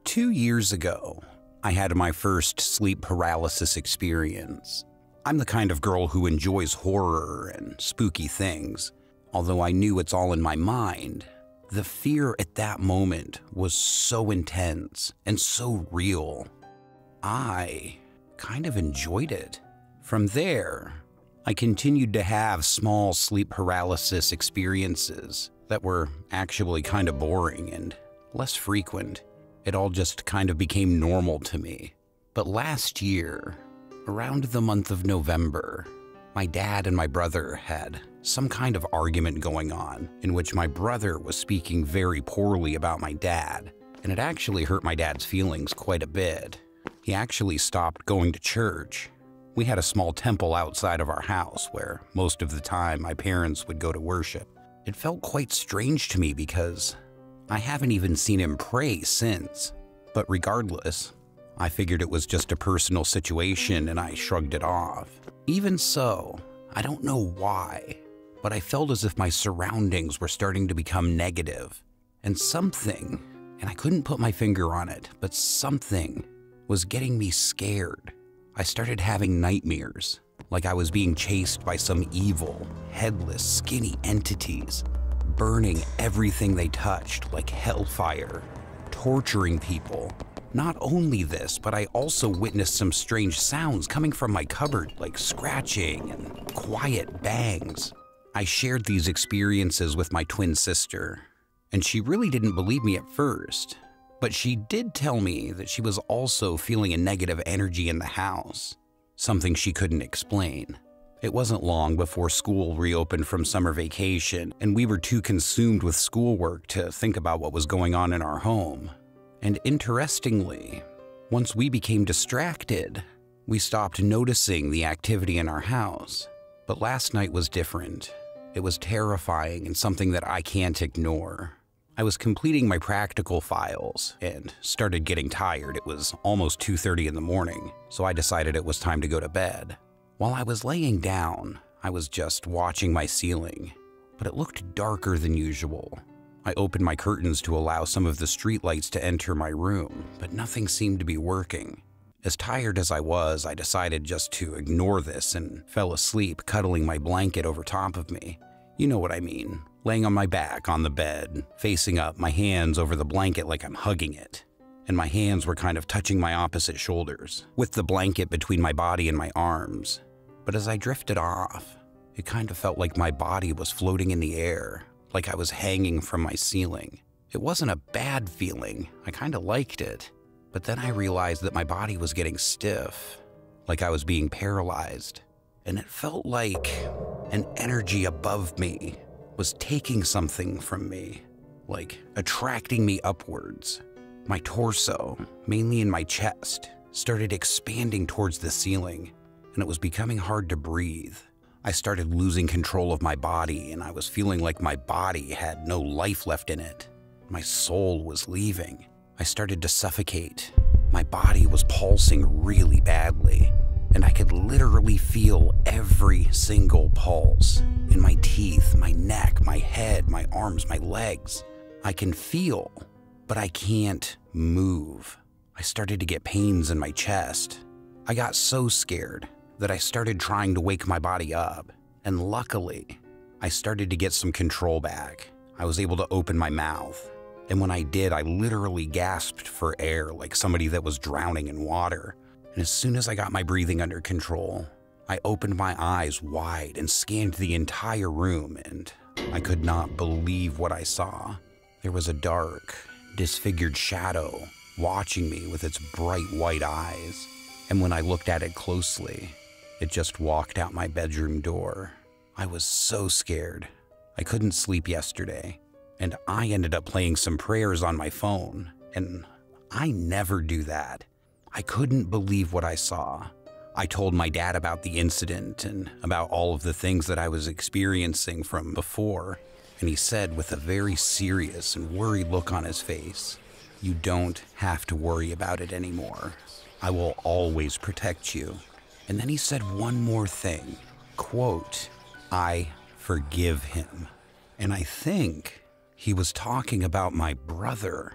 2 years ago, I had my first sleep paralysis experience. I'm the kind of girl who enjoys horror and spooky things. Although I knew it's all in my mind, the fear at that moment was so intense and so real. I kind of enjoyed it. From there, I continued to have small sleep paralysis experiences that were actually kind of boring and less frequent. It all just kind of became normal to me. But last year, around the month of November, my dad and my brother had some kind of argument going on in which my brother was speaking very poorly about my dad, and it actually hurt my dad's feelings quite a bit. He actually stopped going to church. We had a small temple outside of our house where most of the time my parents would go to worship. It felt quite strange to me because I haven't even seen him pray since. But regardless, I figured it was just a personal situation and I shrugged it off. Even so, I don't know why, but I felt as if my surroundings were starting to become negative. And something, and I couldn't put my finger on it, but something was getting me scared. I started having nightmares, like I was being chased by some evil, headless, skinny entities, burning everything they touched like hellfire, torturing people. Not only this, but I also witnessed some strange sounds coming from my cupboard, like scratching and quiet bangs. I shared these experiences with my twin sister, and she really didn't believe me at first. But she did tell me that she was also feeling a negative energy in the house, something she couldn't explain. It wasn't long before school reopened from summer vacation, and we were too consumed with schoolwork to think about what was going on in our home. And interestingly, once we became distracted, we stopped noticing the activity in our house. But last night was different. It was terrifying and something that I can't ignore. I was completing my practical files and started getting tired. It was almost 2:30 in the morning, so I decided it was time to go to bed. While I was laying down, I was just watching my ceiling, but it looked darker than usual. I opened my curtains to allow some of the streetlights to enter my room, but nothing seemed to be working. As tired as I was, I decided just to ignore this and fell asleep, cuddling my blanket over top of me. You know what I mean, laying on my back on the bed, facing up, my hands over the blanket like I'm hugging it. And my hands were kind of touching my opposite shoulders, with the blanket between my body and my arms. But as I drifted off, it kind of felt like my body was floating in the air, like I was hanging from my ceiling. It wasn't a bad feeling, I kind of liked it. But then I realized that my body was getting stiff, like I was being paralyzed. And it felt like an energy above me was taking something from me, like attracting me upwards. My torso, mainly in my chest, started expanding towards the ceiling, and it was becoming hard to breathe. I started losing control of my body, and I was feeling like my body had no life left in it. My soul was leaving. I started to suffocate. My body was pulsing really badly, and I could literally feel every single pulse in my teeth, my neck, my head, my arms, my legs. I can feel, but I can't move. I started to get pains in my chest. I got so scared that I started trying to wake my body up, and luckily, I started to get some control back. I was able to open my mouth, and when I did, I literally gasped for air like somebody that was drowning in water. And as soon as I got my breathing under control, I opened my eyes wide and scanned the entire room, and I could not believe what I saw. There was a dark, disfigured shadow watching me with its bright white eyes, and when I looked at it closely, it just walked out my bedroom door. I was so scared. I couldn't sleep yesterday, and I ended up playing some prayers on my phone, and I never do that. I couldn't believe what I saw. I told my dad about the incident and about all of the things that I was experiencing from before, and he said with a very serious and worried look on his face, "You don't have to worry about it anymore. I will always protect you." And then he said one more thing, quote, "I forgive him." And I think he was talking about my brother.